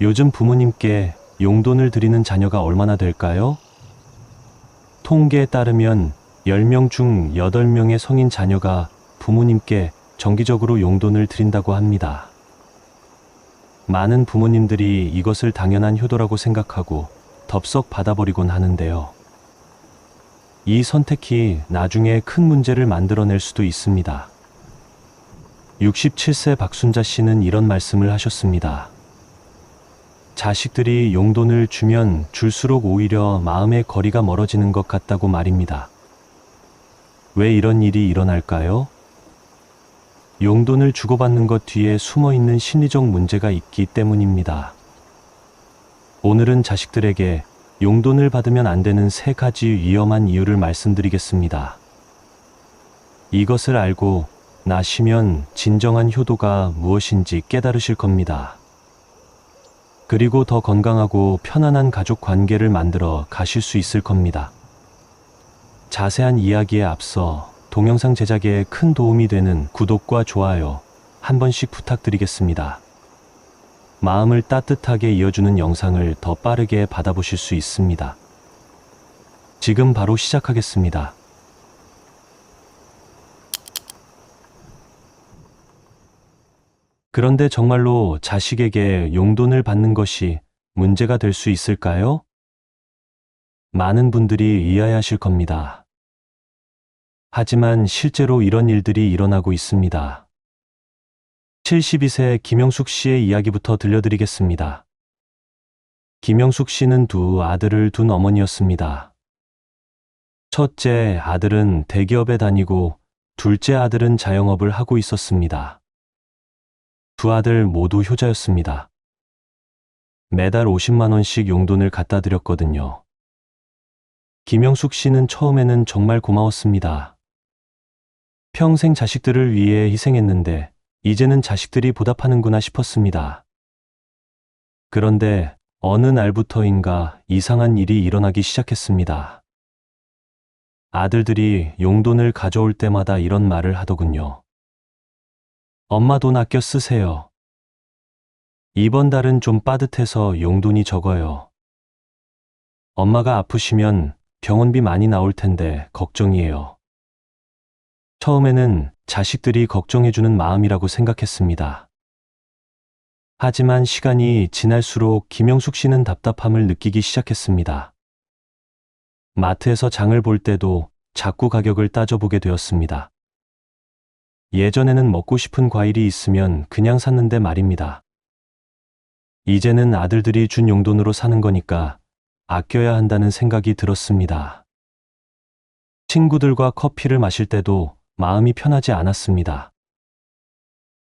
요즘 부모님께 용돈을 드리는 자녀가 얼마나 될까요? 통계에 따르면 10명 중 8명의 성인 자녀가 부모님께 정기적으로 용돈을 드린다고 합니다. 많은 부모님들이 이것을 당연한 효도라고 생각하고 덥석 받아버리곤 하는데요. 이 선택이 나중에 큰 문제를 만들어낼 수도 있습니다. 67세 박순자 씨는 이런 말씀을 하셨습니다. 자식들이 용돈을 주면 줄수록 오히려 마음의 거리가 멀어지는 것 같다고 말입니다. 왜 이런 일이 일어날까요? 용돈을 주고받는 것 뒤에 숨어있는 심리적 문제가 있기 때문입니다. 오늘은 자식들에게 용돈을 받으면 안 되는 3가지 위험한 이유를 말씀드리겠습니다. 이것을 알고 나시면 진정한 효도가 무엇인지 깨달으실 겁니다. 그리고 더 건강하고 편안한 가족 관계를 만들어 가실 수 있을 겁니다. 자세한 이야기에 앞서 동영상 제작에 큰 도움이 되는 구독과 좋아요 한 번씩 부탁드리겠습니다. 마음을 따뜻하게 이어주는 영상을 더 빠르게 받아보실 수 있습니다. 지금 바로 시작하겠습니다. 그런데 정말로 자식에게 용돈을 받는 것이 문제가 될 수 있을까요? 많은 분들이 의아해하실 겁니다. 하지만 실제로 이런 일들이 일어나고 있습니다. 72세 김영숙 씨의 이야기부터 들려드리겠습니다. 김영숙 씨는 2 아들을 둔 어머니였습니다. 첫째 아들은 대기업에 다니고 둘째 아들은 자영업을 하고 있었습니다. 2 아들 모두 효자였습니다. 매달 50만 원씩 용돈을 갖다 드렸거든요. 김영숙 씨는 처음에는 정말 고마웠습니다. 평생 자식들을 위해 희생했는데 이제는 자식들이 보답하는구나 싶었습니다. 그런데 어느 날부터인가 이상한 일이 일어나기 시작했습니다. 아들들이 용돈을 가져올 때마다 이런 말을 하더군요. 엄마 돈 아껴 쓰세요. 이번 달은 좀 빠듯해서 용돈이 적어요. 엄마가 아프시면 병원비 많이 나올 텐데 걱정이에요. 처음에는 자식들이 걱정해주는 마음이라고 생각했습니다. 하지만 시간이 지날수록 김영숙 씨는 답답함을 느끼기 시작했습니다. 마트에서 장을 볼 때도 자꾸 가격을 따져보게 되었습니다. 예전에는 먹고 싶은 과일이 있으면 그냥 샀는데 말입니다. 이제는 아들들이 준 용돈으로 사는 거니까 아껴야 한다는 생각이 들었습니다. 친구들과 커피를 마실 때도 마음이 편하지 않았습니다.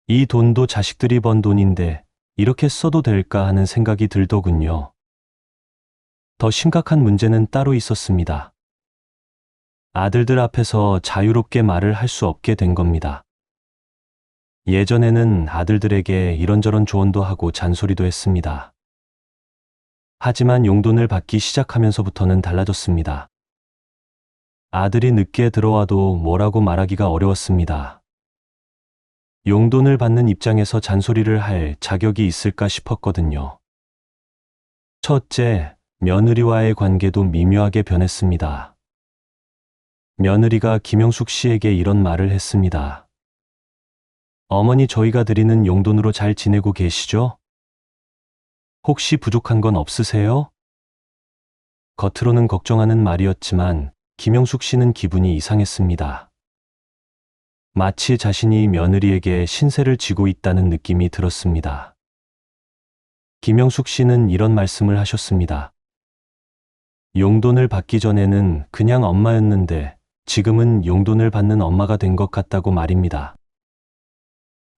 이 돈도 자식들이 번 돈인데 이렇게 써도 될까 하는 생각이 들더군요. 더 심각한 문제는 따로 있었습니다. 아들들 앞에서 자유롭게 말을 할 수 없게 된 겁니다. 예전에는 아들들에게 이런저런 조언도 하고 잔소리도 했습니다. 하지만 용돈을 받기 시작하면서부터는 달라졌습니다. 아들이 늦게 들어와도 뭐라고 말하기가 어려웠습니다. 용돈을 받는 입장에서 잔소리를 할 자격이 있을까 싶었거든요. 첫째, 며느리와의 관계도 미묘하게 변했습니다. 며느리가 김영숙 씨에게 이런 말을 했습니다. 어머니 저희가 드리는 용돈으로 잘 지내고 계시죠? 혹시 부족한 건 없으세요? 겉으로는 걱정하는 말이었지만 김영숙 씨는 기분이 이상했습니다. 마치 자신이 며느리에게 신세를 지고 있다는 느낌이 들었습니다. 김영숙 씨는 이런 말씀을 하셨습니다. 용돈을 받기 전에는 그냥 엄마였는데 지금은 용돈을 받는 엄마가 된 것 같다고 말입니다.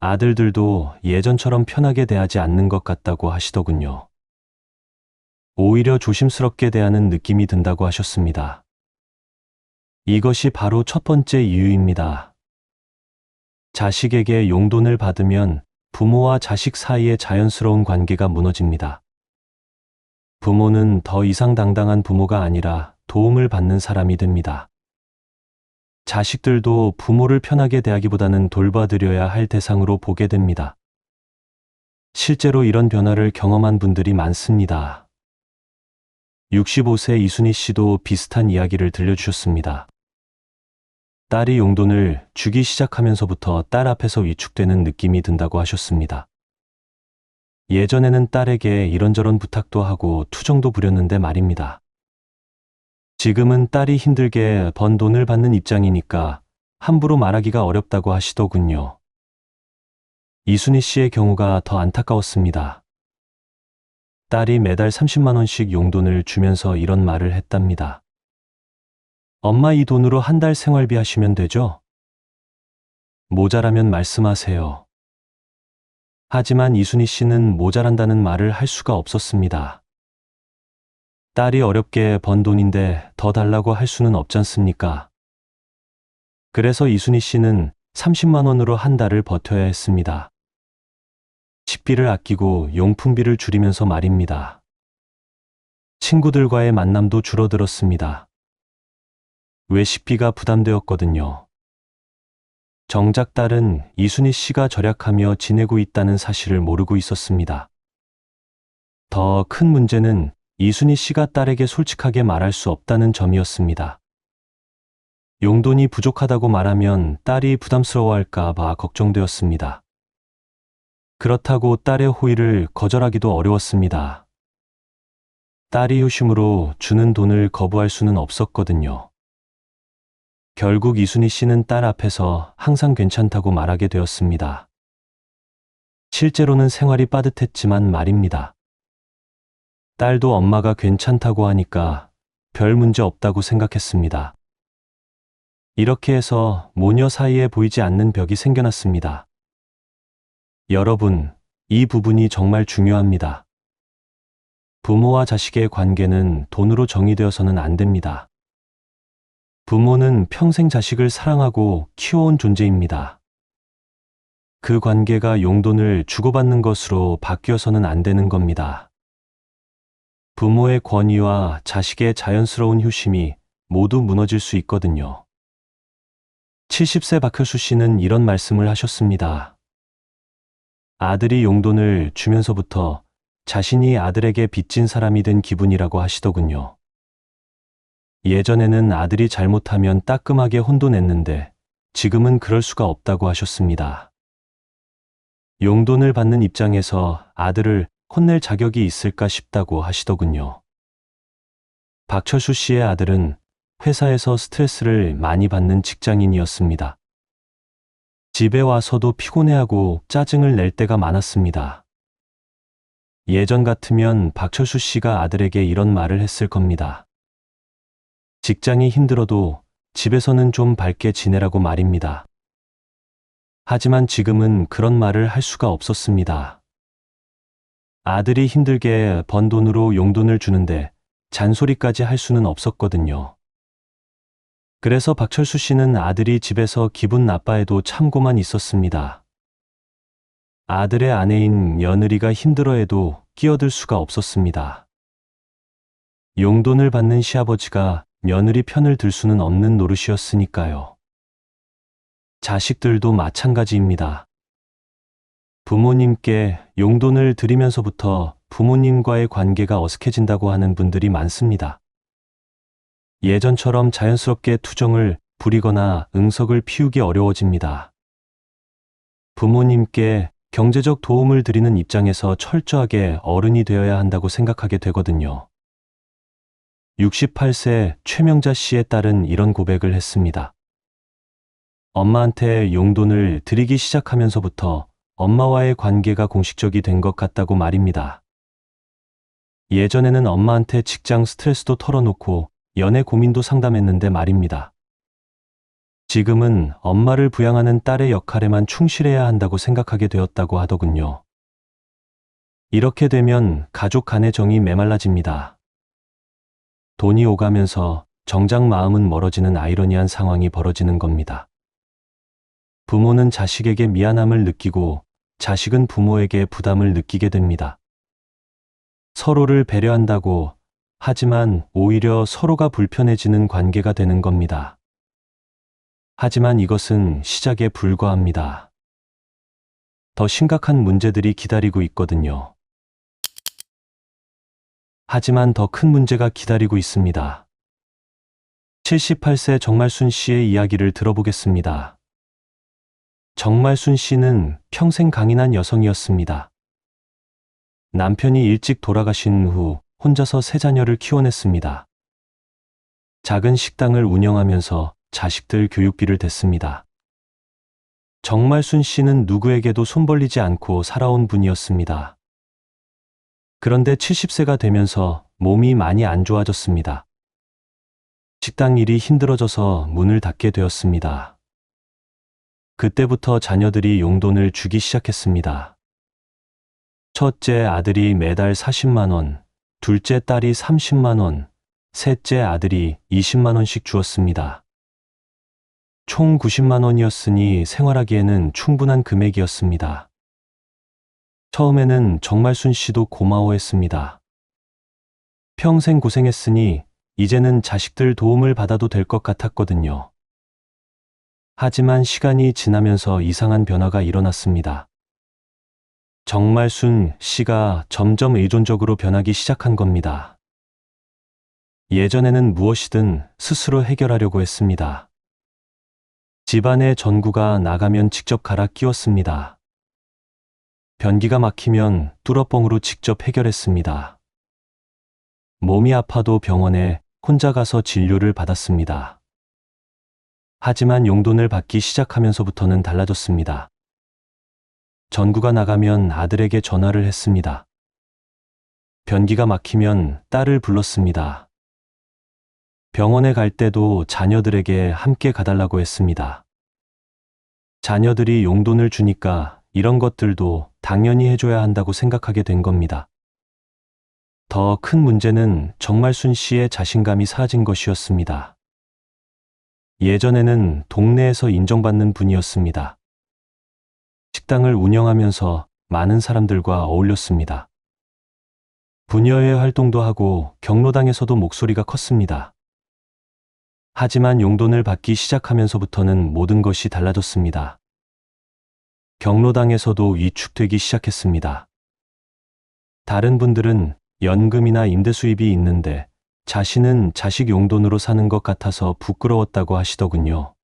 아들들도 예전처럼 편하게 대하지 않는 것 같다고 하시더군요. 오히려 조심스럽게 대하는 느낌이 든다고 하셨습니다. 이것이 바로 첫 번째 이유입니다. 자식에게 용돈을 받으면 부모와 자식 사이의 자연스러운 관계가 무너집니다. 부모는 더 이상 당당한 부모가 아니라 도움을 받는 사람이 됩니다. 자식들도 부모를 편하게 대하기보다는 돌봐드려야 할 대상으로 보게 됩니다. 실제로 이런 변화를 경험한 분들이 많습니다. 65세 이순희 씨도 비슷한 이야기를 들려주셨습니다. 딸이 용돈을 주기 시작하면서부터 딸 앞에서 위축되는 느낌이 든다고 하셨습니다. 예전에는 딸에게 이런저런 부탁도 하고 투정도 부렸는데 말입니다. 지금은 딸이 힘들게 번 돈을 받는 입장이니까 함부로 말하기가 어렵다고 하시더군요. 이순희 씨의 경우가 더 안타까웠습니다. 딸이 매달 30만 원씩 용돈을 주면서 이런 말을 했답니다. 엄마, 이 돈으로 한 달 생활비 하시면 되죠? 모자라면 말씀하세요. 하지만 이순희 씨는 모자란다는 말을 할 수가 없었습니다. 딸이 어렵게 번 돈인데 더 달라고 할 수는 없지 않습니까? 그래서 이순희 씨는 30만 원으로 한 달을 버텨야 했습니다. 식비를 아끼고 용품비를 줄이면서 말입니다. 친구들과의 만남도 줄어들었습니다. 외식비가 부담되었거든요. 정작 딸은 이순희 씨가 절약하며 지내고 있다는 사실을 모르고 있었습니다. 더 큰 문제는 이순희 씨가 딸에게 솔직하게 말할 수 없다는 점이었습니다. 용돈이 부족하다고 말하면 딸이 부담스러워할까 봐 걱정되었습니다. 그렇다고 딸의 호의를 거절하기도 어려웠습니다. 딸이 효심으로 주는 돈을 거부할 수는 없었거든요. 결국 이순희 씨는 딸 앞에서 항상 괜찮다고 말하게 되었습니다. 실제로는 생활이 빠듯했지만 말입니다. 딸도 엄마가 괜찮다고 하니까 별 문제 없다고 생각했습니다. 이렇게 해서 모녀 사이에 보이지 않는 벽이 생겨났습니다. 여러분, 이 부분이 정말 중요합니다. 부모와 자식의 관계는 돈으로 정의되어서는 안 됩니다. 부모는 평생 자식을 사랑하고 키워온 존재입니다. 그 관계가 용돈을 주고받는 것으로 바뀌어서는 안 되는 겁니다. 부모의 권위와 자식의 자연스러운 효심이 모두 무너질 수 있거든요. 70세 박효수 씨는 이런 말씀을 하셨습니다. 아들이 용돈을 주면서부터 자신이 아들에게 빚진 사람이 된 기분이라고 하시더군요. 예전에는 아들이 잘못하면 따끔하게 혼도 냈는데 지금은 그럴 수가 없다고 하셨습니다. 용돈을 받는 입장에서 아들을 혼낼 자격이 있을까 싶다고 하시더군요. 박철수 씨의 아들은 회사에서 스트레스를 많이 받는 직장인이었습니다. 집에 와서도 피곤해하고 짜증을 낼 때가 많았습니다. 예전 같으면 박철수 씨가 아들에게 이런 말을 했을 겁니다. 직장이 힘들어도 집에서는 좀 밝게 지내라고 말입니다. 하지만 지금은 그런 말을 할 수가 없었습니다. 아들이 힘들게 번 돈으로 용돈을 주는데 잔소리까지 할 수는 없었거든요. 그래서 박철수 씨는 아들이 집에서 기분 나빠해도 참고만 있었습니다. 아들의 아내인 며느리가 힘들어해도 끼어들 수가 없었습니다. 용돈을 받는 시아버지가 며느리 편을 들 수는 없는 노릇이었으니까요. 자식들도 마찬가지입니다. 부모님께 용돈을 드리면서부터 부모님과의 관계가 어색해진다고 하는 분들이 많습니다. 예전처럼 자연스럽게 투정을 부리거나 응석을 피우기 어려워집니다. 부모님께 경제적 도움을 드리는 입장에서 철저하게 어른이 되어야 한다고 생각하게 되거든요. 68세 최명자 씨의 딸은 이런 고백을 했습니다. 엄마한테 용돈을 드리기 시작하면서부터 엄마와의 관계가 공식적이 된 것 같다고 말입니다. 예전에는 엄마한테 직장 스트레스도 털어놓고 연애 고민도 상담했는데 말입니다. 지금은 엄마를 부양하는 딸의 역할에만 충실해야 한다고 생각하게 되었다고 하더군요. 이렇게 되면 가족 간의 정이 메말라집니다. 돈이 오가면서 정작 마음은 멀어지는 아이러니한 상황이 벌어지는 겁니다. 부모는 자식에게 미안함을 느끼고 자식은 부모에게 부담을 느끼게 됩니다. 서로를 배려한다고 하지만 오히려 서로가 불편해지는 관계가 되는 겁니다. 하지만 이것은 시작에 불과합니다. 더 심각한 문제들이 기다리고 있거든요. 하지만 더 큰 문제가 기다리고 있습니다. 78세 정말순 씨의 이야기를 들어보겠습니다. 정말순 씨는 평생 강인한 여성이었습니다. 남편이 일찍 돌아가신 후 혼자서 세 자녀를 키워냈습니다. 작은 식당을 운영하면서 자식들 교육비를 댔습니다. 정말순 씨는 누구에게도 손 벌리지 않고 살아온 분이었습니다. 그런데 70세가 되면서 몸이 많이 안 좋아졌습니다. 식당 일이 힘들어져서 문을 닫게 되었습니다. 그때부터 자녀들이 용돈을 주기 시작했습니다. 첫째 아들이 매달 40만 원, 둘째 딸이 30만 원, 셋째 아들이 20만 원씩 주었습니다. 총 90만 원이었으니 생활하기에는 충분한 금액이었습니다. 처음에는 정말순 씨도 고마워했습니다. 평생 고생했으니 이제는 자식들 도움을 받아도 될 것 같았거든요. 하지만 시간이 지나면서 이상한 변화가 일어났습니다. 정말순 씨가 점점 의존적으로 변하기 시작한 겁니다. 예전에는 무엇이든 스스로 해결하려고 했습니다. 집안의 전구가 나가면 직접 갈아 끼웠습니다. 변기가 막히면 뚫어뻥으로 직접 해결했습니다. 몸이 아파도 병원에 혼자 가서 진료를 받았습니다. 하지만 용돈을 받기 시작하면서부터는 달라졌습니다. 전구가 나가면 아들에게 전화를 했습니다. 변기가 막히면 딸을 불렀습니다. 병원에 갈 때도 자녀들에게 함께 가달라고 했습니다. 자녀들이 용돈을 주니까 이런 것들도 당연히 해줘야 한다고 생각하게 된 겁니다. 더 큰 문제는 정말순 씨의 자신감이 사라진 것이었습니다. 예전에는 동네에서 인정받는 분이었습니다. 식당을 운영하면서 많은 사람들과 어울렸습니다. 부녀회 활동도 하고 경로당에서도 목소리가 컸습니다. 하지만 용돈을 받기 시작하면서부터는 모든 것이 달라졌습니다. 경로당에서도 위축되기 시작했습니다. 다른 분들은 연금이나 임대 수입이 있는데 자신은 자식 용돈으로 사는 것 같아서 부끄러웠다고 하시더군요.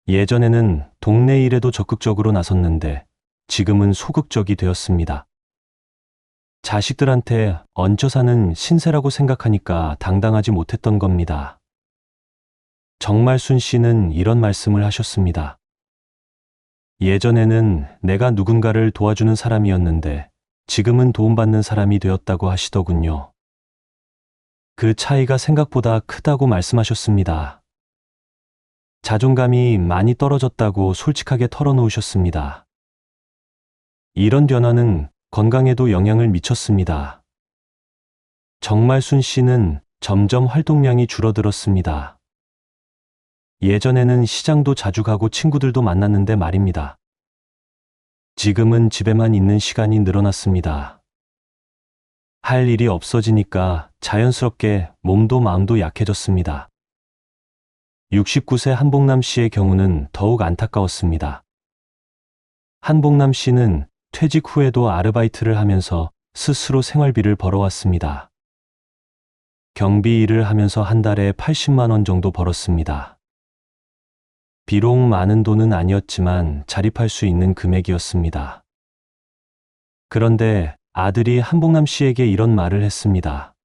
예전에는 동네 일에도 적극적으로 나섰는데 지금은 소극적이 되었습니다. 자식들한테 얹혀 사는 신세라고 생각하니까 당당하지 못했던 겁니다. 정말순 씨는 이런 말씀을 하셨습니다. 예전에는 내가 누군가를 도와주는 사람이었는데 지금은 도움받는 사람이 되었다고 하시더군요. 그 차이가 생각보다 크다고 말씀하셨습니다. 자존감이 많이 떨어졌다고 솔직하게 털어놓으셨습니다. 이런 변화는 건강에도 영향을 미쳤습니다. 정말순 씨는 점점 활동량이 줄어들었습니다. 예전에는 시장도 자주 가고 친구들도 만났는데 말입니다. 지금은 집에만 있는 시간이 늘어났습니다. 할 일이 없어지니까 자연스럽게 몸도 마음도 약해졌습니다. 69세 한복남 씨의 경우는 더욱 안타까웠습니다. 한복남 씨는 퇴직 후에도 아르바이트를 하면서 스스로 생활비를 벌어왔습니다. 경비 일을 하면서 한 달에 80만 원 정도 벌었습니다. 비록 많은 돈은 아니었지만 자립할 수 있는 금액이었습니다. 그런데 아들이 한복남 씨에게 이런 말을 했습니다.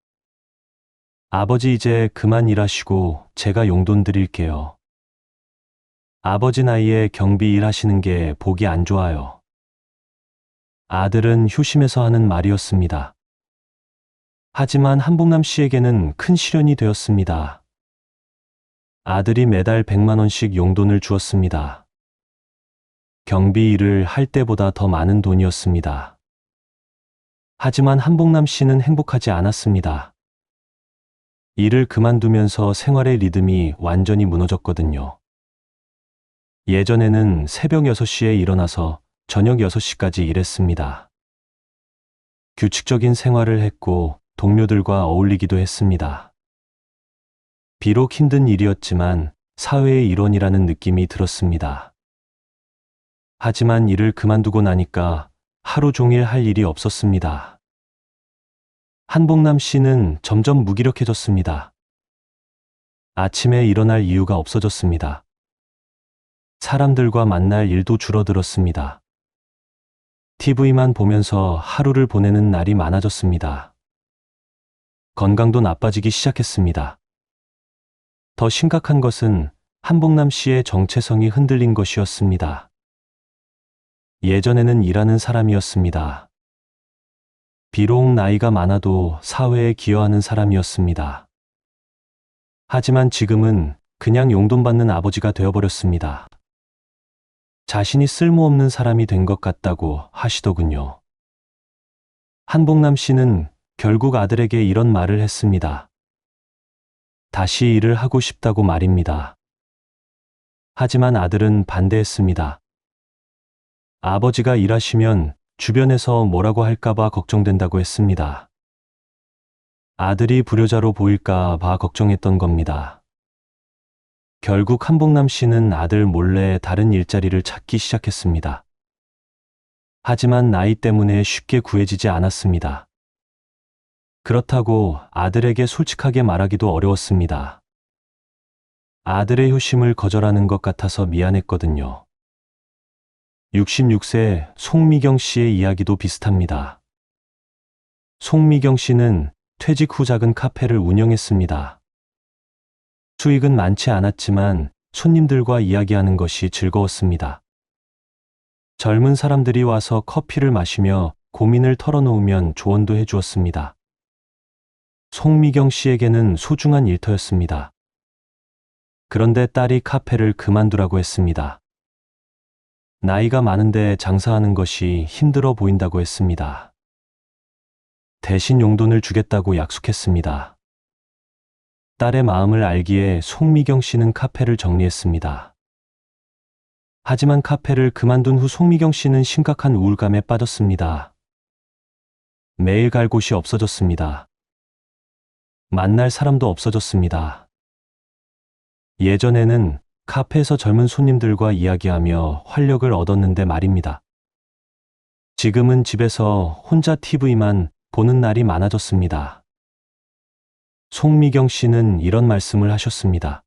아버지 이제 그만 일하시고 제가 용돈 드릴게요. 아버지 나이에 경비 일하시는 게 보기 안 좋아요. 아들은 효심에서 하는 말이었습니다. 하지만 한복남 씨에게는 큰 시련이 되었습니다. 아들이 매달 100만 원씩 용돈을 주었습니다. 경비 일을 할 때보다 더 많은 돈이었습니다. 하지만 한복남 씨는 행복하지 않았습니다. 일을 그만두면서 생활의 리듬이 완전히 무너졌거든요. 예전에는 새벽 6시에 일어나서 저녁 6시까지 일했습니다. 규칙적인 생활을 했고 동료들과 어울리기도 했습니다. 비록 힘든 일이었지만 사회의 일원이라는 느낌이 들었습니다. 하지만 일을 그만두고 나니까 하루 종일 할 일이 없었습니다. 한복남 씨는 점점 무기력해졌습니다. 아침에 일어날 이유가 없어졌습니다. 사람들과 만날 일도 줄어들었습니다. TV만 보면서 하루를 보내는 날이 많아졌습니다. 건강도 나빠지기 시작했습니다. 더 심각한 것은 한복남 씨의 정체성이 흔들린 것이었습니다. 예전에는 일하는 사람이었습니다. 비록 나이가 많아도 사회에 기여하는 사람이었습니다. 하지만 지금은 그냥 용돈 받는 아버지가 되어버렸습니다. 자신이 쓸모없는 사람이 된 것 같다고 하시더군요. 한복남 씨는 결국 아들에게 이런 말을 했습니다. 다시 일을 하고 싶다고 말입니다. 하지만 아들은 반대했습니다. 아버지가 일하시면 주변에서 뭐라고 할까봐 걱정된다고 했습니다. 아들이 불효자로 보일까봐 걱정했던 겁니다. 결국 한복남 씨는 아들 몰래 다른 일자리를 찾기 시작했습니다. 하지만 나이 때문에 쉽게 구해지지 않았습니다. 그렇다고 아들에게 솔직하게 말하기도 어려웠습니다. 아들의 효심을 거절하는 것 같아서 미안했거든요. 66세 송미경 씨의 이야기도 비슷합니다. 송미경 씨는 퇴직 후 작은 카페를 운영했습니다. 수익은 많지 않았지만 손님들과 이야기하는 것이 즐거웠습니다. 젊은 사람들이 와서 커피를 마시며 고민을 털어놓으면 조언도 해주었습니다. 송미경 씨에게는 소중한 일터였습니다. 그런데 딸이 카페를 그만두라고 했습니다. 나이가 많은데 장사하는 것이 힘들어 보인다고 했습니다. 대신 용돈을 주겠다고 약속했습니다. 딸의 마음을 알기에 송미경 씨는 카페를 정리했습니다. 하지만 카페를 그만둔 후 송미경 씨는 심각한 우울감에 빠졌습니다. 매일 갈 곳이 없어졌습니다. 만날 사람도 없어졌습니다. 예전에는 카페에서 젊은 손님들과 이야기하며 활력을 얻었는데 말입니다. 지금은 집에서 혼자 TV만 보는 날이 많아졌습니다. 송미경 씨는 이런 말씀을 하셨습니다.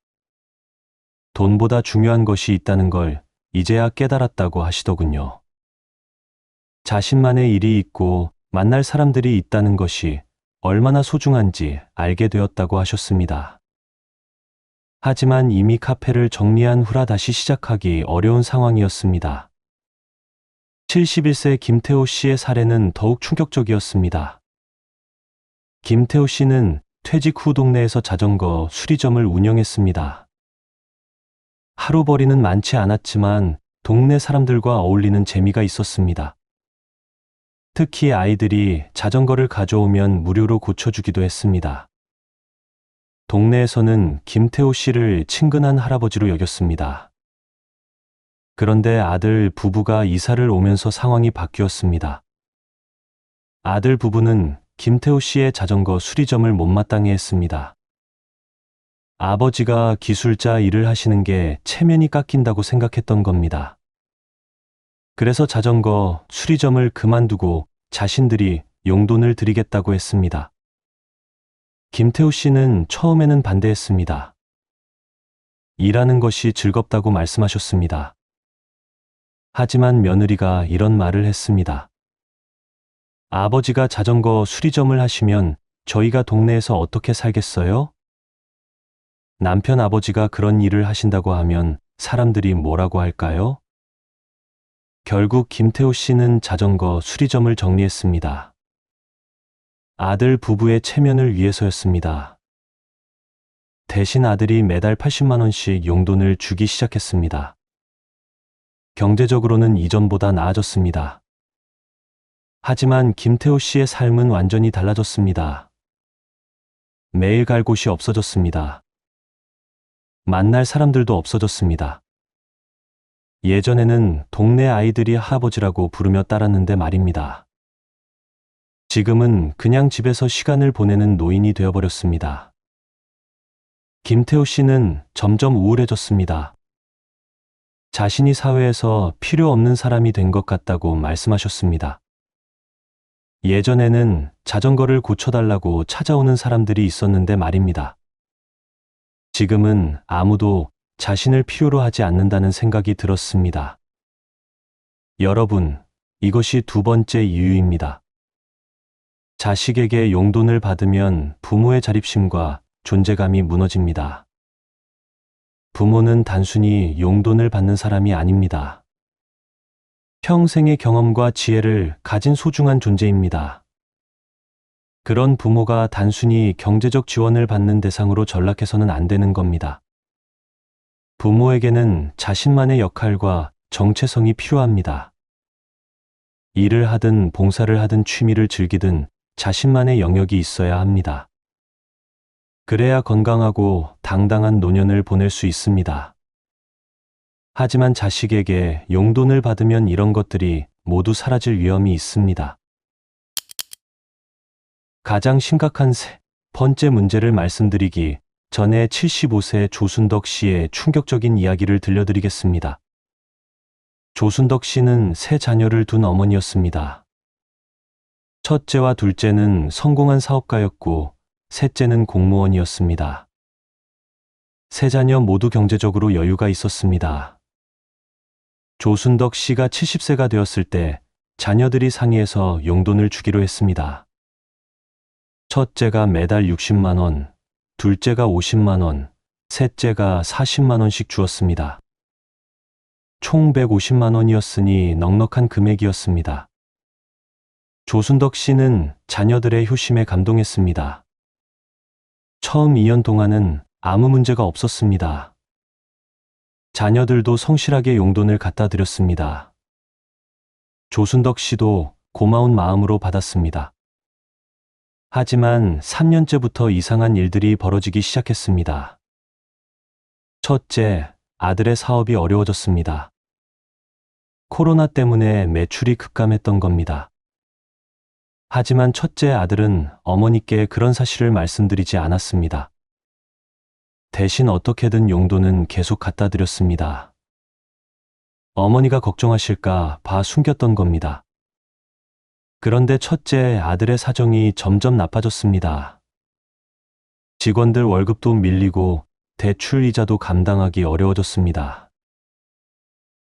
돈보다 중요한 것이 있다는 걸 이제야 깨달았다고 하시더군요. 자신만의 일이 있고 만날 사람들이 있다는 것이 얼마나 소중한지 알게 되었다고 하셨습니다. 하지만 이미 카페를 정리한 후라 다시 시작하기 어려운 상황이었습니다. 71세 김태호 씨의 사례는 더욱 충격적이었습니다. 김태호 씨는 퇴직 후 동네에서 자전거 수리점을 운영했습니다. 하루벌이는 많지 않았지만 동네 사람들과 어울리는 재미가 있었습니다. 특히 아이들이 자전거를 가져오면 무료로 고쳐주기도 했습니다. 동네에서는 김태호 씨를 친근한 할아버지로 여겼습니다. 그런데 아들 부부가 이사를 오면서 상황이 바뀌었습니다. 아들 부부는 김태호 씨의 자전거 수리점을 못마땅해 했습니다. 아버지가 기술자 일을 하시는 게 체면이 깎인다고 생각했던 겁니다. 그래서 자전거 수리점을 그만두고 자신들이 용돈을 드리겠다고 했습니다. 김태호 씨는 처음에는 반대했습니다. 일하는 것이 즐겁다고 말씀하셨습니다. 하지만 며느리가 이런 말을 했습니다. 아버지가 자전거 수리점을 하시면 저희가 동네에서 어떻게 살겠어요? 남편 아버지가 그런 일을 하신다고 하면 사람들이 뭐라고 할까요? 결국 김태호 씨는 자전거 수리점을 정리했습니다. 아들 부부의 체면을 위해서였습니다. 대신 아들이 매달 80만 원씩 용돈을 주기 시작했습니다. 경제적으로는 이전보다 나아졌습니다. 하지만 김태호 씨의 삶은 완전히 달라졌습니다. 매일 갈 곳이 없어졌습니다. 만날 사람들도 없어졌습니다. 예전에는 동네 아이들이 할아버지라고 부르며 따랐는데 말입니다. 지금은 그냥 집에서 시간을 보내는 노인이 되어버렸습니다. 김태호 씨는 점점 우울해졌습니다. 자신이 사회에서 필요 없는 사람이 된 것 같다고 말씀하셨습니다. 예전에는 자전거를 고쳐달라고 찾아오는 사람들이 있었는데 말입니다. 지금은 아무도 자신을 필요로 하지 않는다는 생각이 들었습니다. 여러분, 이것이 두 번째 이유입니다. 자식에게 용돈을 받으면 부모의 자립심과 존재감이 무너집니다. 부모는 단순히 용돈을 받는 사람이 아닙니다. 평생의 경험과 지혜를 가진 소중한 존재입니다. 그런 부모가 단순히 경제적 지원을 받는 대상으로 전락해서는 안 되는 겁니다. 부모에게는 자신만의 역할과 정체성이 필요합니다. 일을 하든 봉사를 하든 취미를 즐기든 자신만의 영역이 있어야 합니다. 그래야 건강하고 당당한 노년을 보낼 수 있습니다. 하지만 자식에게 용돈을 받으면 이런 것들이 모두 사라질 위험이 있습니다. 가장 심각한 세 번째 문제를 말씀드리기 전에 75세 조순덕 씨의 충격적인 이야기를 들려드리겠습니다. 조순덕 씨는 세 자녀를 둔 어머니였습니다. 첫째와 둘째는 성공한 사업가였고 셋째는 공무원이었습니다. 세 자녀 모두 경제적으로 여유가 있었습니다. 조순덕 씨가 70세가 되었을 때 자녀들이 상의해서 용돈을 주기로 했습니다. 첫째가 매달 60만 원, 둘째가 50만 원, 셋째가 40만 원씩 주었습니다. 총 150만 원이었으니 넉넉한 금액이었습니다. 조순덕 씨는 자녀들의 효심에 감동했습니다. 처음 2년 동안은 아무 문제가 없었습니다. 자녀들도 성실하게 용돈을 갖다 드렸습니다. 조순덕 씨도 고마운 마음으로 받았습니다. 하지만 3년째부터 이상한 일들이 벌어지기 시작했습니다. 첫째, 아들의 사업이 어려워졌습니다. 코로나 때문에 매출이 급감했던 겁니다. 하지만 첫째 아들은 어머니께 그런 사실을 말씀드리지 않았습니다. 대신 어떻게든 용돈은 계속 갖다 드렸습니다. 어머니가 걱정하실까 봐 숨겼던 겁니다. 그런데 첫째 아들의 사정이 점점 나빠졌습니다. 직원들 월급도 밀리고 대출 이자도 감당하기 어려워졌습니다.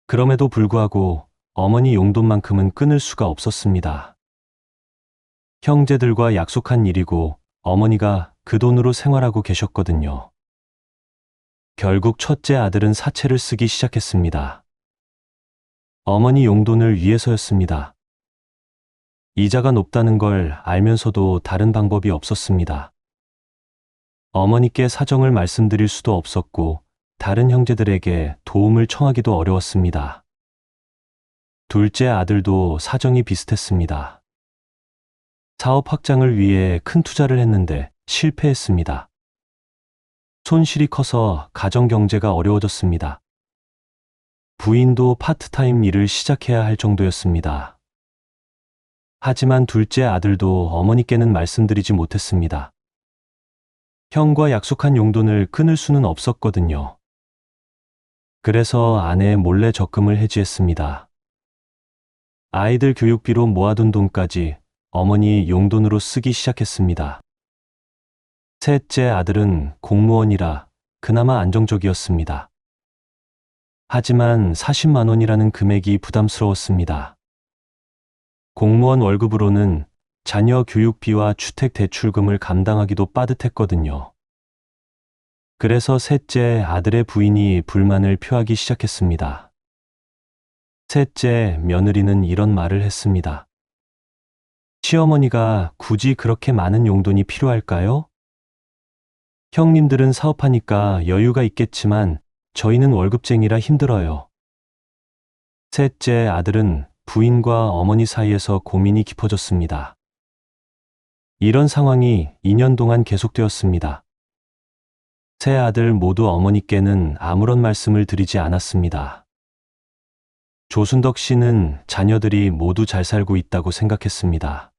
그럼에도 불구하고 어머니 용돈만큼은 끊을 수가 없었습니다. 형제들과 약속한 일이고 어머니가 그 돈으로 생활하고 계셨거든요. 결국 첫째 아들은 사채를 쓰기 시작했습니다. 어머니 용돈을 위해서였습니다. 이자가 높다는 걸 알면서도 다른 방법이 없었습니다. 어머니께 사정을 말씀드릴 수도 없었고 다른 형제들에게 도움을 청하기도 어려웠습니다. 둘째 아들도 사정이 비슷했습니다. 사업 확장을 위해 큰 투자를 했는데 실패했습니다. 손실이 커서 가정 경제가 어려워졌습니다. 부인도 파트타임 일을 시작해야 할 정도였습니다. 하지만 둘째 아들도 어머니께는 말씀드리지 못했습니다. 형과 약속한 용돈을 끊을 수는 없었거든요. 그래서 아내 몰래 적금을 해지했습니다. 아이들 교육비로 모아둔 돈까지 어머니 용돈으로 쓰기 시작했습니다. 셋째 아들은 공무원이라 그나마 안정적이었습니다. 하지만 40만 원이라는 금액이 부담스러웠습니다. 공무원 월급으로는 자녀 교육비와 주택 대출금을 감당하기도 빠듯했거든요. 그래서 셋째 아들의 부인이 불만을 표하기 시작했습니다. 셋째 며느리는 이런 말을 했습니다. 시어머니가 굳이 그렇게 많은 용돈이 필요할까요? 형님들은 사업하니까 여유가 있겠지만 저희는 월급쟁이라 힘들어요. 셋째 아들은 부인과 어머니 사이에서 고민이 깊어졌습니다. 이런 상황이 2년 동안 계속되었습니다. 세 아들 모두 어머니께는 아무런 말씀을 드리지 않았습니다. 조순덕 씨는 자녀들이 모두 잘 살고 있다고 생각했습니다.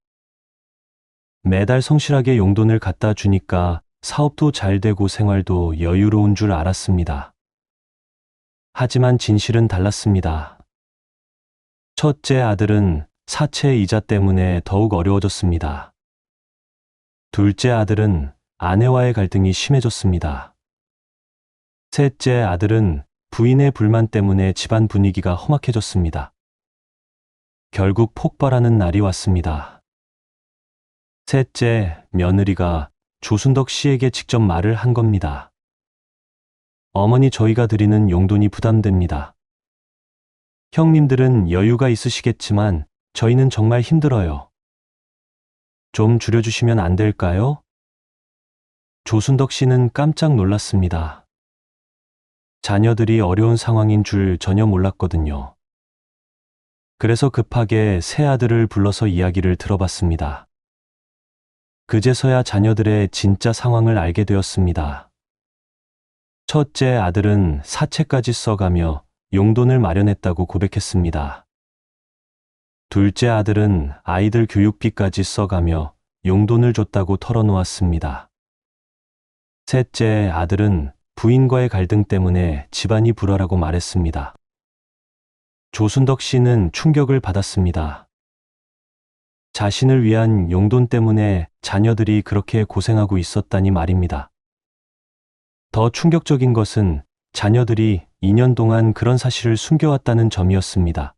매달 성실하게 용돈을 갖다 주니까 사업도 잘 되고 생활도 여유로운 줄 알았습니다. 하지만 진실은 달랐습니다. 첫째 아들은 사채 이자 때문에 더욱 어려워졌습니다. 둘째 아들은 아내와의 갈등이 심해졌습니다. 셋째 아들은 부인의 불만 때문에 집안 분위기가 험악해졌습니다. 결국 폭발하는 날이 왔습니다. 셋째 며느리가 조순덕 씨에게 직접 말을 한 겁니다. 어머니, 저희가 드리는 용돈이 부담됩니다. 형님들은 여유가 있으시겠지만 저희는 정말 힘들어요. 좀 줄여주시면 안 될까요? 조순덕 씨는 깜짝 놀랐습니다. 자녀들이 어려운 상황인 줄 전혀 몰랐거든요. 그래서 급하게 새 아들을 불러서 이야기를 들어봤습니다. 그제서야 자녀들의 진짜 상황을 알게 되었습니다. 첫째 아들은 사채까지 써가며 용돈을 마련했다고 고백했습니다. 둘째 아들은 아이들 교육비까지 써가며 용돈을 줬다고 털어놓았습니다. 셋째 아들은 부인과의 갈등 때문에 집안이 불화라고 말했습니다. 조순덕 씨는 충격을 받았습니다. 자신을 위한 용돈 때문에 자녀들이 그렇게 고생하고 있었다니 말입니다. 더 충격적인 것은 자녀들이 2년 동안 그런 사실을 숨겨왔다는 점이었습니다.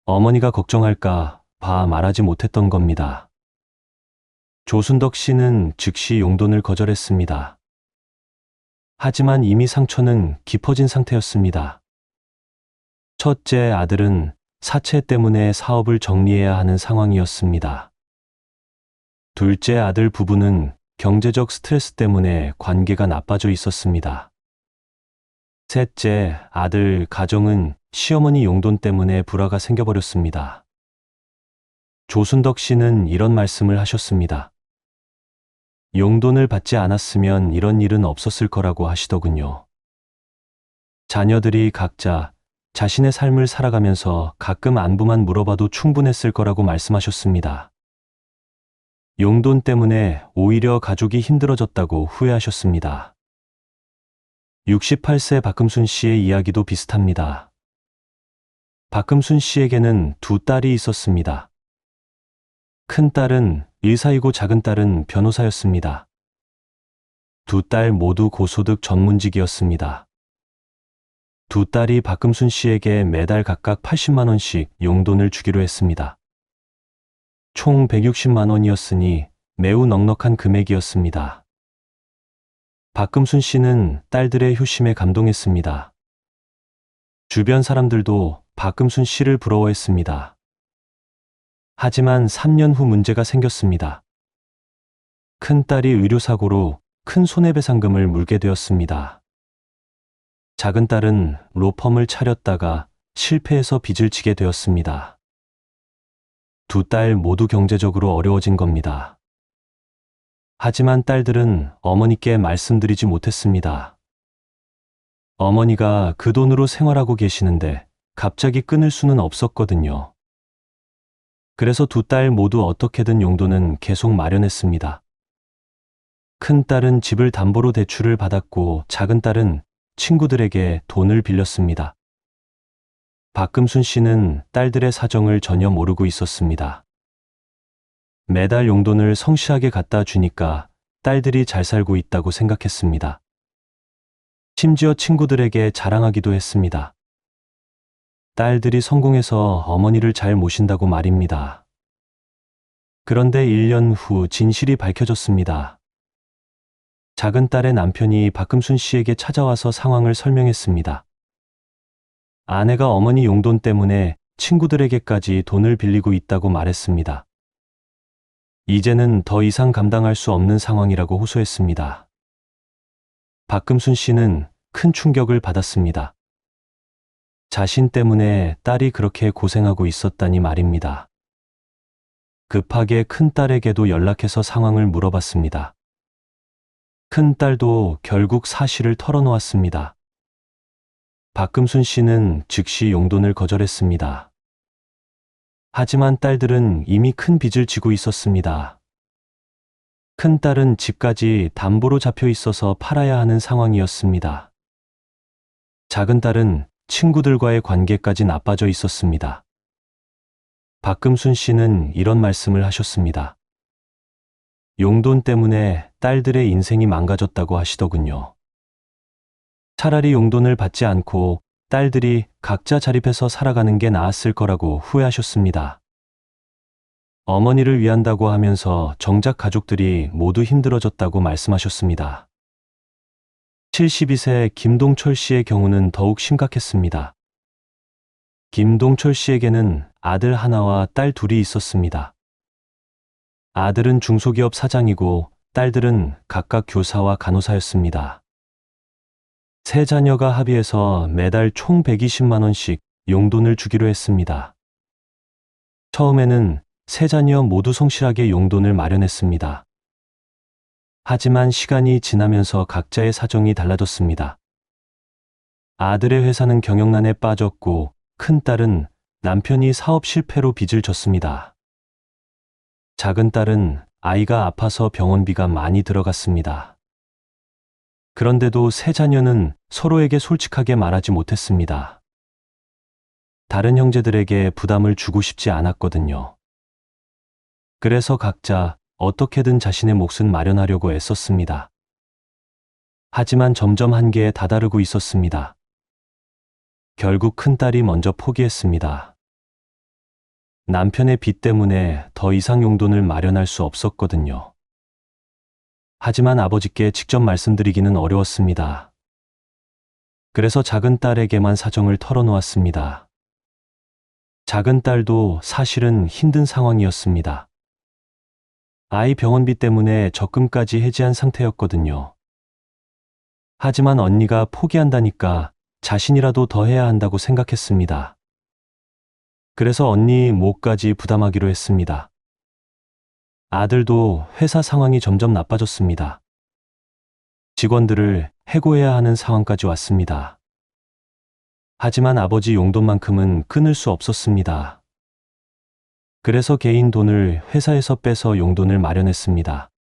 어머니가 걱정할까 봐 말하지 못했던 겁니다. 조순덕 씨는 즉시 용돈을 거절했습니다. 하지만 이미 상처는 깊어진 상태였습니다. 첫째 아들은 사채 때문에 사업을 정리해야 하는 상황이었습니다. 둘째 아들 부부는 경제적 스트레스 때문에 관계가 나빠져 있었습니다. 셋째 아들 가정은 시어머니 용돈 때문에 불화가 생겨버렸습니다. 조순덕 씨는 이런 말씀을 하셨습니다. 용돈을 받지 않았으면 이런 일은 없었을 거라고 하시더군요. 자녀들이 각자 자신의 삶을 살아가면서 가끔 안부만 물어봐도 충분했을 거라고 말씀하셨습니다. 용돈 때문에 오히려 가족이 힘들어졌다고 후회하셨습니다. 68세 박금순 씨의 이야기도 비슷합니다. 박금순 씨에게는 두 딸이 있었습니다. 큰 딸은 의사이고 작은 딸은 변호사였습니다. 두 딸 모두 고소득 전문직이었습니다. 두 딸이 박금순 씨에게 매달 각각 80만 원씩 용돈을 주기로 했습니다. 총 160만 원이었으니 매우 넉넉한 금액이었습니다. 박금순 씨는 딸들의 효심에 감동했습니다. 주변 사람들도 박금순 씨를 부러워했습니다. 하지만 3년 후 문제가 생겼습니다. 큰딸이 의료사고로 큰 손해배상금을 물게 되었습니다. 작은 딸은 로펌을 차렸다가 실패해서 빚을 지게 되었습니다. 두 딸 모두 경제적으로 어려워진 겁니다. 하지만 딸들은 어머니께 말씀드리지 못했습니다. 어머니가 그 돈으로 생활하고 계시는데 갑자기 끊을 수는 없었거든요. 그래서 두 딸 모두 어떻게든 용돈은 계속 마련했습니다. 큰 딸은 집을 담보로 대출을 받았고 작은 딸은 친구들에게 돈을 빌렸습니다. 박금순 씨는 딸들의 사정을 전혀 모르고 있었습니다. 매달 용돈을 성실하게 갖다 주니까 딸들이 잘 살고 있다고 생각했습니다. 심지어 친구들에게 자랑하기도 했습니다. 딸들이 성공해서 어머니를 잘 모신다고 말입니다. 그런데 1년 후 진실이 밝혀졌습니다. 작은 딸의 남편이 박금순 씨에게 찾아와서 상황을 설명했습니다. 아내가 어머니 용돈 때문에 친구들에게까지 돈을 빌리고 있다고 말했습니다. 이제는 더 이상 감당할 수 없는 상황이라고 호소했습니다. 박금순 씨는 큰 충격을 받았습니다. 자신 때문에 딸이 그렇게 고생하고 있었다니 말입니다. 급하게 큰딸에게도 연락해서 상황을 물어봤습니다. 큰딸도 결국 사실을 털어놓았습니다. 박금순 씨는 즉시 용돈을 거절했습니다. 하지만 딸들은 이미 큰 빚을 지고 있었습니다. 큰딸은 집까지 담보로 잡혀 있어서 팔아야 하는 상황이었습니다. 작은 딸은 친구들과의 관계까지 나빠져 있었습니다. 박금순 씨는 이런 말씀을 하셨습니다. 용돈 때문에 딸들의 인생이 망가졌다고 하시더군요. 차라리 용돈을 받지 않고 딸들이 각자 자립해서 살아가는 게 나았을 거라고 후회하셨습니다. 어머니를 위한다고 하면서 정작 가족들이 모두 힘들어졌다고 말씀하셨습니다. 72세 김동철 씨의 경우는 더욱 심각했습니다. 김동철 씨에게는 아들 하나와 딸 둘이 있었습니다. 아들은 중소기업 사장이고 딸들은 각각 교사와 간호사였습니다. 세 자녀가 합의해서 매달 총 120만 원씩 용돈을 주기로 했습니다. 처음에는 세 자녀 모두 성실하게 용돈을 마련했습니다. 하지만 시간이 지나면서 각자의 사정이 달라졌습니다. 아들의 회사는 경영난에 빠졌고 큰딸은 남편이 사업 실패로 빚을 졌습니다. 작은 딸은 아이가 아파서 병원비가 많이 들어갔습니다. 그런데도 세 자녀는 서로에게 솔직하게 말하지 못했습니다. 다른 형제들에게 부담을 주고 싶지 않았거든요. 그래서 각자 어떻게든 자신의 몫은 마련하려고 애썼습니다. 하지만 점점 한계에 다다르고 있었습니다. 결국 큰딸이 먼저 포기했습니다. 남편의 빚 때문에 더 이상 용돈을 마련할 수 없었거든요. 하지만 아버지께 직접 말씀드리기는 어려웠습니다. 그래서 작은 딸에게만 사정을 털어놓았습니다. 작은 딸도 사실은 힘든 상황이었습니다. 아이 병원비 때문에 적금까지 해지한 상태였거든요. 하지만 언니가 포기한다니까 자신이라도 더 해야 한다고 생각했습니다. 그래서 언니 몫까지 부담하기로 했습니다. 아들도 회사 상황이 점점 나빠졌습니다. 직원들을 해고해야 하는 상황까지 왔습니다. 하지만 아버지 용돈만큼은 끊을 수 없었습니다. 그래서 개인 돈을 회사에서 빼서 용돈을 마련했습니다.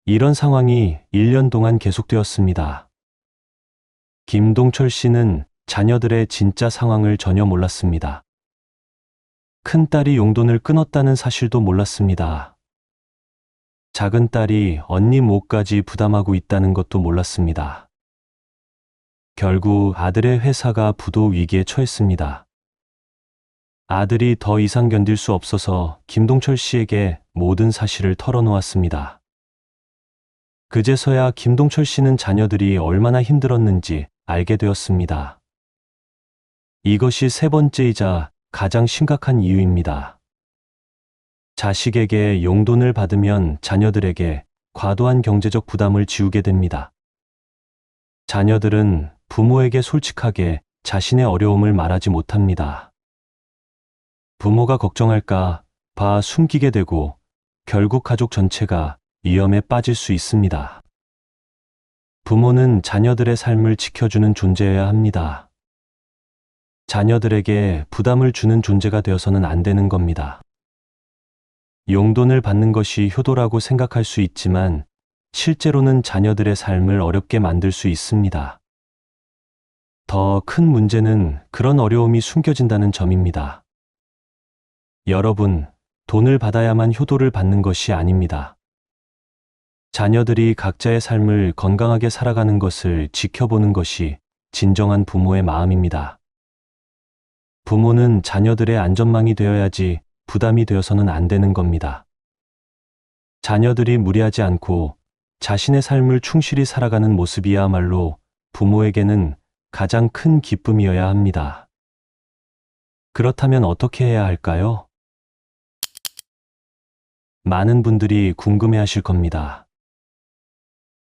이런 상황이 1년 동안 계속되었습니다. 김동철 씨는 자녀들의 진짜 상황을 전혀 몰랐습니다. 큰딸이 용돈을 끊었다는 사실도 몰랐습니다. 작은 딸이 언니 몫까지 부담하고 있다는 것도 몰랐습니다. 결국 아들의 회사가 부도 위기에 처했습니다. 아들이 더 이상 견딜 수 없어서 김동철 씨에게 모든 사실을 털어놓았습니다. 그제서야 김동철 씨는 자녀들이 얼마나 힘들었는지 알게 되었습니다. 이것이 세 번째이자 가장 심각한 이유입니다. 자식에게 용돈을 받으면 자녀들에게 과도한 경제적 부담을 지우게 됩니다. 자녀들은 부모에게 솔직하게 자신의 어려움을 말하지 못합니다. 부모가 걱정할까 봐 숨기게 되고 결국 가족 전체가 위험에 빠질 수 있습니다. 부모는 자녀들의 삶을 지켜주는 존재여야 합니다. 자녀들에게 부담을 주는 존재가 되어서는 안 되는 겁니다. 용돈을 받는 것이 효도라고 생각할 수 있지만 실제로는 자녀들의 삶을 어렵게 만들 수 있습니다. 더 큰 문제는 그런 어려움이 숨겨진다는 점입니다. 여러분, 돈을 받아야만 효도를 받는 것이 아닙니다. 자녀들이 각자의 삶을 건강하게 살아가는 것을 지켜보는 것이 진정한 부모의 마음입니다. 부모는 자녀들의 안전망이 되어야지 부담이 되어서는 안 되는 겁니다. 자녀들이 무리하지 않고 자신의 삶을 충실히 살아가는 모습이야말로 부모에게는 가장 큰 기쁨이어야 합니다. 그렇다면 어떻게 해야 할까요? 많은 분들이 궁금해하실 겁니다.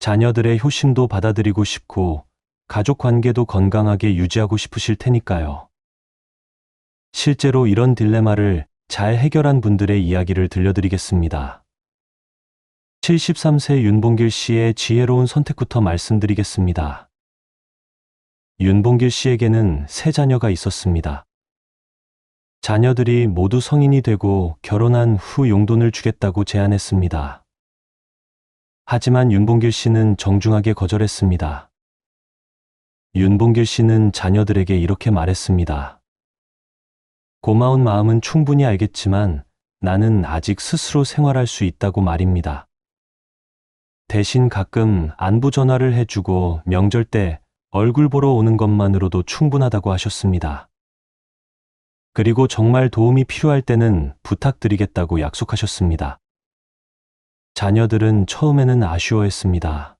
자녀들의 효심도 받아들이고 싶고 가족 관계도 건강하게 유지하고 싶으실 테니까요. 실제로 이런 딜레마를 잘 해결한 분들의 이야기를 들려드리겠습니다. 73세 윤봉길 씨의 지혜로운 선택부터 말씀드리겠습니다. 윤봉길 씨에게는 세 자녀가 있었습니다. 자녀들이 모두 성인이 되고 결혼한 후 용돈을 주겠다고 제안했습니다. 하지만 윤봉길 씨는 정중하게 거절했습니다. 윤봉길 씨는 자녀들에게 이렇게 말했습니다. 고마운 마음은 충분히 알겠지만 나는 아직 스스로 생활할 수 있다고 말입니다. 대신 가끔 안부 전화를 해주고 명절 때 얼굴 보러 오는 것만으로도 충분하다고 하셨습니다. 그리고 정말 도움이 필요할 때는 부탁드리겠다고 약속하셨습니다. 자녀들은 처음에는 아쉬워했습니다.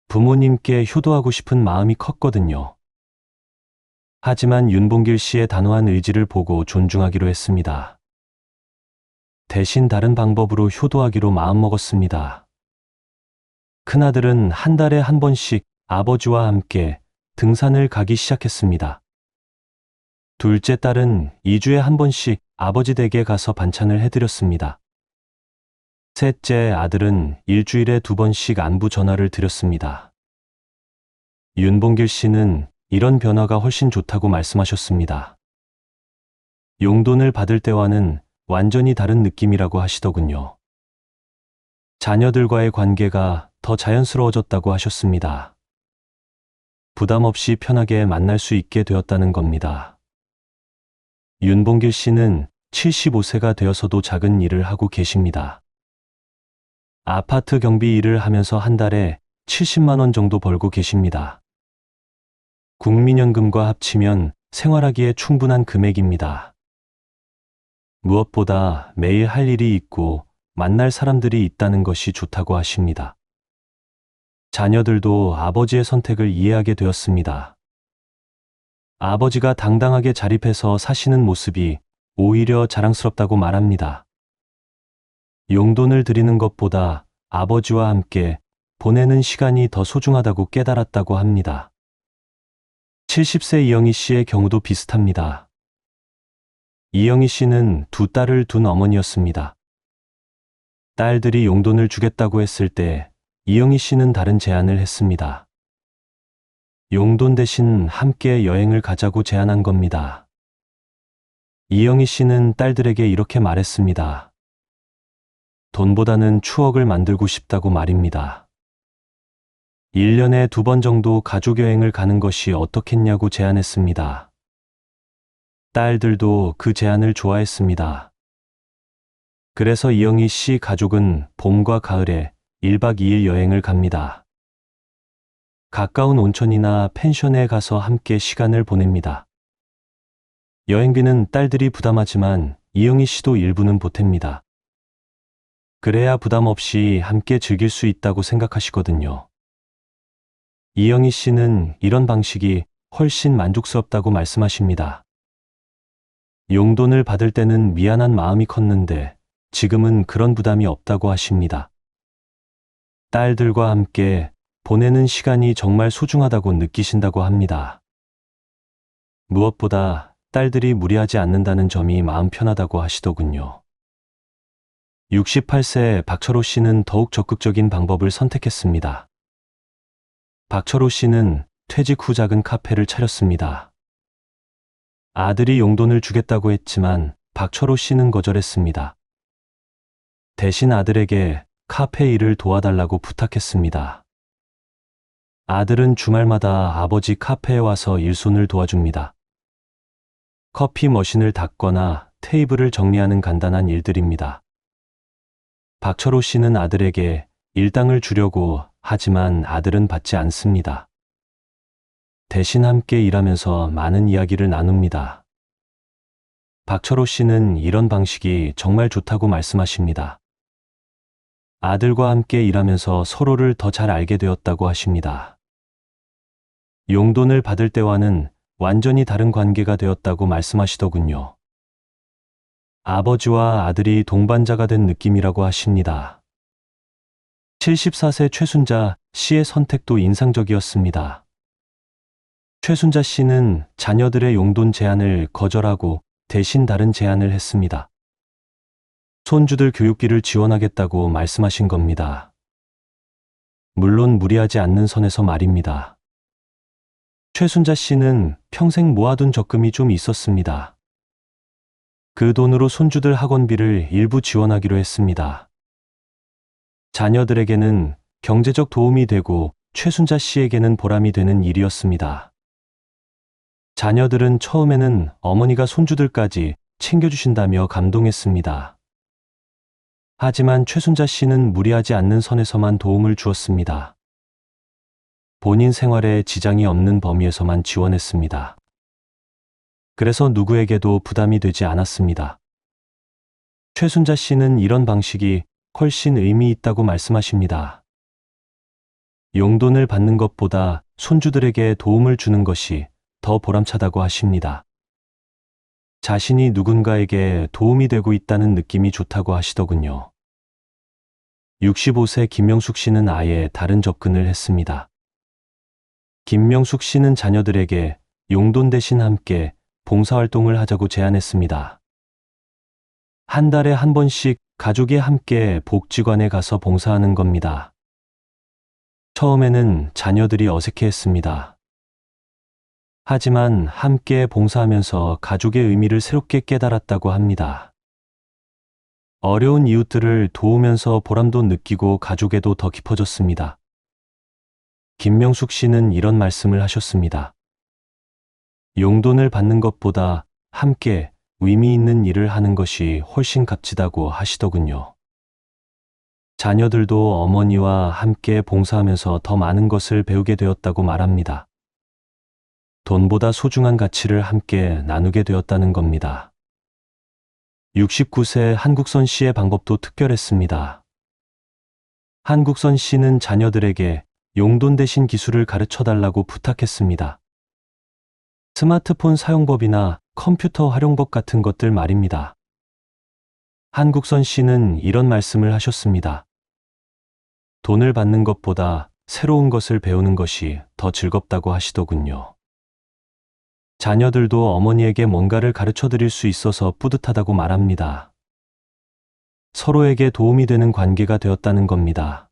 부모님께 효도하고 싶은 마음이 컸거든요. 하지만 윤봉길 씨의 단호한 의지를 보고 존중하기로 했습니다. 대신 다른 방법으로 효도하기로 마음먹었습니다. 큰아들은 한 달에 한 번씩 아버지와 함께 등산을 가기 시작했습니다. 둘째 딸은 2주에 한 번씩 아버지 댁에 가서 반찬을 해드렸습니다. 셋째 아들은 일주일에 2번씩 안부 전화를 드렸습니다. 윤봉길 씨는 이런 변화가 훨씬 좋다고 말씀하셨습니다. 용돈을 받을 때와는 완전히 다른 느낌이라고 하시더군요. 자녀들과의 관계가 더 자연스러워졌다고 하셨습니다. 부담 없이 편하게 만날 수 있게 되었다는 겁니다. 윤봉길 씨는 75세가 되어서도 작은 일을 하고 계십니다. 아파트 경비 일을 하면서 한 달에 70만 원 정도 벌고 계십니다. 국민연금과 합치면 생활하기에 충분한 금액입니다. 무엇보다 매일 할 일이 있고 만날 사람들이 있다는 것이 좋다고 하십니다. 자녀들도 아버지의 선택을 이해하게 되었습니다. 아버지가 당당하게 자립해서 사시는 모습이 오히려 자랑스럽다고 말합니다. 용돈을 드리는 것보다 아버지와 함께 보내는 시간이 더 소중하다고 깨달았다고 합니다. 70세 이영희 씨의 경우도 비슷합니다. 이영희 씨는 2딸을 둔 어머니였습니다. 딸들이 용돈을 주겠다고 했을 때 이영희 씨는 다른 제안을 했습니다. 용돈 대신 함께 여행을 가자고 제안한 겁니다. 이영희 씨는 딸들에게 이렇게 말했습니다. 돈보다는 추억을 만들고 싶다고 말입니다. 1년에 2번 정도 가족여행을 가는 것이 어떻겠냐고 제안했습니다. 딸들도 그 제안을 좋아했습니다. 그래서 이영희 씨 가족은 봄과 가을에 1박 2일 여행을 갑니다. 가까운 온천이나 펜션에 가서 함께 시간을 보냅니다. 여행비는 딸들이 부담하지만 이영희 씨도 일부는 보탭니다. 그래야 부담 없이 함께 즐길 수 있다고 생각하시거든요. 이영희 씨는 이런 방식이 훨씬 만족스럽다고 말씀하십니다. 용돈을 받을 때는 미안한 마음이 컸는데 지금은 그런 부담이 없다고 하십니다. 딸들과 함께 보내는 시간이 정말 소중하다고 느끼신다고 합니다. 무엇보다 딸들이 무리하지 않는다는 점이 마음 편하다고 하시더군요. 68세 박철호 씨는 더욱 적극적인 방법을 선택했습니다. 박철호 씨는 퇴직 후 작은 카페를 차렸습니다. 아들이 용돈을 주겠다고 했지만 박철호 씨는 거절했습니다. 대신 아들에게 카페 일을 도와달라고 부탁했습니다. 아들은 주말마다 아버지 카페에 와서 일손을 도와줍니다. 커피 머신을 닦거나 테이블을 정리하는 간단한 일들입니다. 박철호 씨는 아들에게 일당을 주려고 하지만 아들은 받지 않습니다. 대신 함께 일하면서 많은 이야기를 나눕니다. 박철호 씨는 이런 방식이 정말 좋다고 말씀하십니다. 아들과 함께 일하면서 서로를 더 잘 알게 되었다고 하십니다. 용돈을 받을 때와는 완전히 다른 관계가 되었다고 말씀하시더군요. 아버지와 아들이 동반자가 된 느낌이라고 하십니다. 74세 최순자 씨의 선택도 인상적이었습니다. 최순자 씨는 자녀들의 용돈 제안을 거절하고 대신 다른 제안을 했습니다. 손주들 교육비를 지원하겠다고 말씀하신 겁니다. 물론 무리하지 않는 선에서 말입니다. 최순자 씨는 평생 모아둔 적금이 좀 있었습니다. 그 돈으로 손주들 학원비를 일부 지원하기로 했습니다. 자녀들에게는 경제적 도움이 되고 최순자 씨에게는 보람이 되는 일이었습니다. 자녀들은 처음에는 어머니가 손주들까지 챙겨주신다며 감동했습니다. 하지만 최순자 씨는 무리하지 않는 선에서만 도움을 주었습니다. 본인 생활에 지장이 없는 범위에서만 지원했습니다. 그래서 누구에게도 부담이 되지 않았습니다. 최순자 씨는 이런 방식이 훨씬 의미 있다고 말씀하십니다. 용돈을 받는 것보다 손주들에게 도움을 주는 것이 더 보람차다고 하십니다. 자신이 누군가에게 도움이 되고 있다는 느낌이 좋다고 하시더군요. 65세 김명숙 씨는 아예 다른 접근을 했습니다. 김명숙 씨는 자녀들에게 용돈 대신 함께 봉사활동을 하자고 제안했습니다. 한 달에 한 번씩 가족이 함께 복지관에 가서 봉사하는 겁니다. 처음에는 자녀들이 어색해했습니다. 하지만 함께 봉사하면서 가족의 의미를 새롭게 깨달았다고 합니다. 어려운 이웃들을 도우면서 보람도 느끼고 가족에도 더 깊어졌습니다. 김명숙 씨는 이런 말씀을 하셨습니다. 용돈을 받는 것보다 함께 의미 있는 일을 하는 것이 훨씬 값지다고 하시더군요. 자녀들도 어머니와 함께 봉사하면서 더 많은 것을 배우게 되었다고 말합니다. 돈보다 소중한 가치를 함께 나누게 되었다는 겁니다. 69세 한국선 씨의 방법도 특별했습니다. 한국선 씨는 자녀들에게 용돈 대신 기술을 가르쳐 달라고 부탁했습니다. 스마트폰 사용법이나 컴퓨터 활용법 같은 것들 말입니다. 한국선 씨는 이런 말씀을 하셨습니다. 돈을 받는 것보다 새로운 것을 배우는 것이 더 즐겁다고 하시더군요. 자녀들도 어머니에게 뭔가를 가르쳐 드릴 수 있어서 뿌듯하다고 말합니다. 서로에게 도움이 되는 관계가 되었다는 겁니다.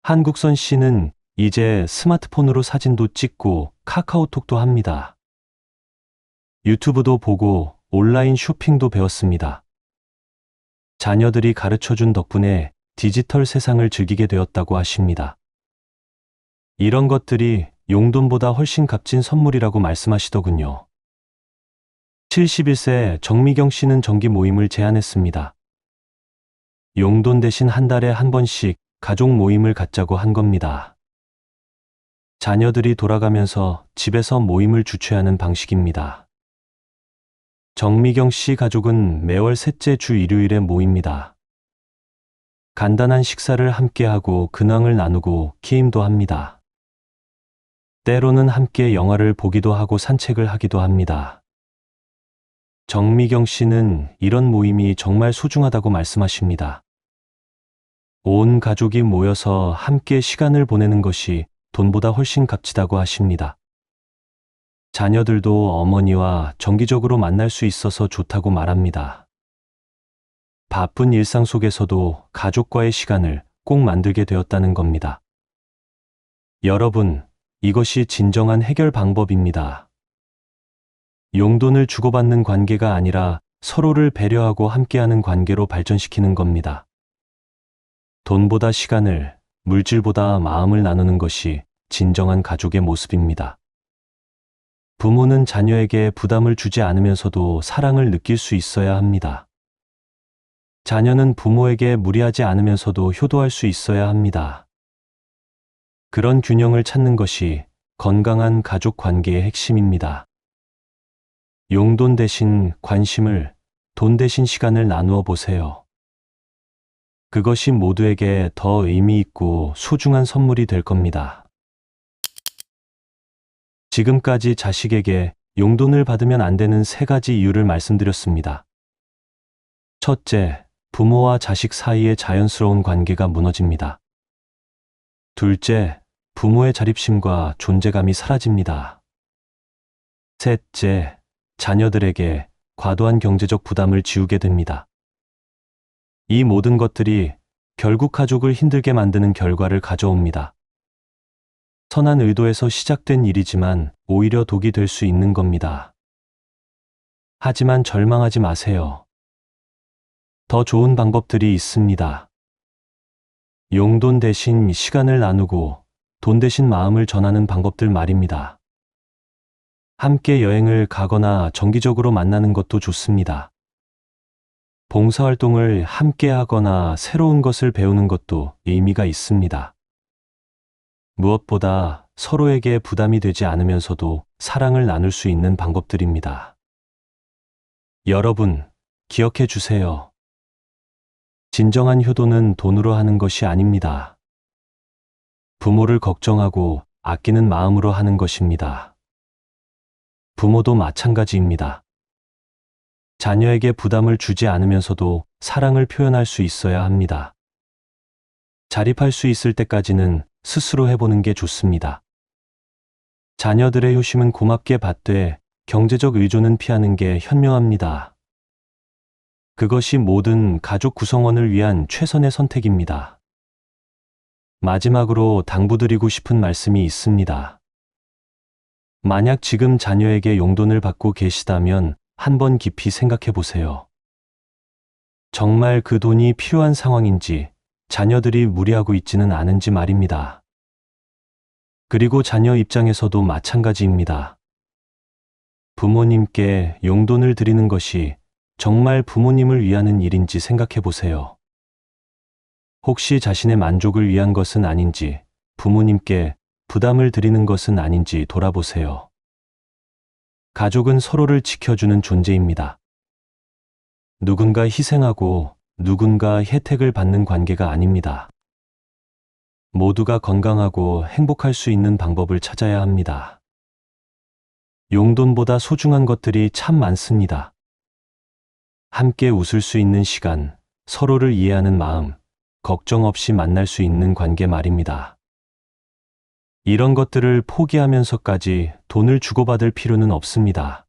한국선 씨는 이제 스마트폰으로 사진도 찍고 카카오톡도 합니다. 유튜브도 보고 온라인 쇼핑도 배웠습니다. 자녀들이 가르쳐준 덕분에 디지털 세상을 즐기게 되었다고 하십니다. 이런 것들이 용돈보다 훨씬 값진 선물이라고 말씀하시더군요. 71세 정미경 씨는 정기 모임을 제안했습니다. 용돈 대신 한 달에 한 번씩 가족 모임을 갖자고 한 겁니다. 자녀들이 돌아가면서 집에서 모임을 주최하는 방식입니다. 정미경 씨 가족은 매월 셋째 주 일요일에 모입니다. 간단한 식사를 함께하고 근황을 나누고 게임도 합니다. 때로는 함께 영화를 보기도 하고 산책을 하기도 합니다. 정미경 씨는 이런 모임이 정말 소중하다고 말씀하십니다. 온 가족이 모여서 함께 시간을 보내는 것이 돈보다 훨씬 값지다고 하십니다. 자녀들도 어머니와 정기적으로 만날 수 있어서 좋다고 말합니다. 바쁜 일상 속에서도 가족과의 시간을 꼭 만들게 되었다는 겁니다. 여러분, 이것이 진정한 해결 방법입니다. 용돈을 주고받는 관계가 아니라 서로를 배려하고 함께하는 관계로 발전시키는 겁니다. 돈보다 시간을, 물질보다 마음을 나누는 것이 진정한 가족의 모습입니다. 부모는 자녀에게 부담을 주지 않으면서도 사랑을 느낄 수 있어야 합니다. 자녀는 부모에게 무리하지 않으면서도 효도할 수 있어야 합니다. 그런 균형을 찾는 것이 건강한 가족 관계의 핵심입니다. 용돈 대신 관심을, 돈 대신 시간을 나누어 보세요. 그것이 모두에게 더 의미 있고 소중한 선물이 될 겁니다. 지금까지 자식에게 용돈을 받으면 안 되는 3가지 이유를 말씀드렸습니다. 첫째, 부모와 자식 사이의 자연스러운 관계가 무너집니다. 둘째, 부모의 자립심과 존재감이 사라집니다. 셋째, 자녀들에게 과도한 경제적 부담을 지우게 됩니다. 이 모든 것들이 결국 가족을 힘들게 만드는 결과를 가져옵니다. 선한 의도에서 시작된 일이지만 오히려 독이 될 수 있는 겁니다. 하지만 절망하지 마세요. 더 좋은 방법들이 있습니다. 용돈 대신 시간을 나누고 돈 대신 마음을 전하는 방법들 말입니다. 함께 여행을 가거나 정기적으로 만나는 것도 좋습니다. 봉사활동을 함께 하거나 새로운 것을 배우는 것도 의미가 있습니다. 무엇보다 서로에게 부담이 되지 않으면서도 사랑을 나눌 수 있는 방법들입니다. 여러분, 기억해 주세요. 진정한 효도는 돈으로 하는 것이 아닙니다. 부모를 걱정하고 아끼는 마음으로 하는 것입니다. 부모도 마찬가지입니다. 자녀에게 부담을 주지 않으면서도 사랑을 표현할 수 있어야 합니다. 자립할 수 있을 때까지는 스스로 해보는 게 좋습니다. 자녀들의 효심은 고맙게 받되 경제적 의존은 피하는 게 현명합니다. 그것이 모든 가족 구성원을 위한 최선의 선택입니다. 마지막으로 당부드리고 싶은 말씀이 있습니다. 만약 지금 자녀에게 용돈을 받고 계시다면 한번 깊이 생각해 보세요. 정말 그 돈이 필요한 상황인지, 자녀들이 무리하고 있지는 않은지 말입니다. 그리고 자녀 입장에서도 마찬가지입니다. 부모님께 용돈을 드리는 것이 정말 부모님을 위하는 일인지 생각해 보세요. 혹시 자신의 만족을 위한 것은 아닌지, 부모님께 부담을 드리는 것은 아닌지 돌아보세요. 가족은 서로를 지켜주는 존재입니다. 누군가 희생하고 누군가 혜택을 받는 관계가 아닙니다. 모두가 건강하고 행복할 수 있는 방법을 찾아야 합니다. 용돈보다 소중한 것들이 참 많습니다. 함께 웃을 수 있는 시간, 서로를 이해하는 마음, 걱정 없이 만날 수 있는 관계 말입니다. 이런 것들을 포기하면서까지 돈을 주고받을 필요는 없습니다.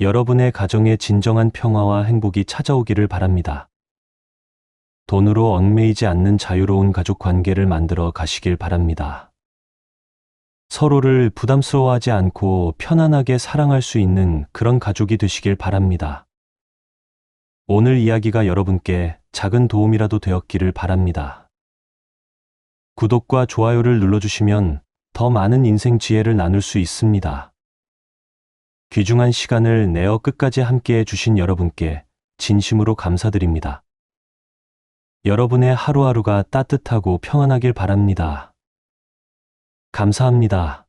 여러분의 가정에 진정한 평화와 행복이 찾아오기를 바랍니다. 돈으로 얽매이지 않는 자유로운 가족 관계를 만들어 가시길 바랍니다. 서로를 부담스러워하지 않고 편안하게 사랑할 수 있는 그런 가족이 되시길 바랍니다. 오늘 이야기가 여러분께 작은 도움이라도 되었기를 바랍니다. 구독과 좋아요를 눌러주시면 더 많은 인생 지혜를 나눌 수 있습니다. 귀중한 시간을 내어 끝까지 함께해 주신 여러분께 진심으로 감사드립니다. 여러분의 하루하루가 따뜻하고 평안하길 바랍니다. 감사합니다.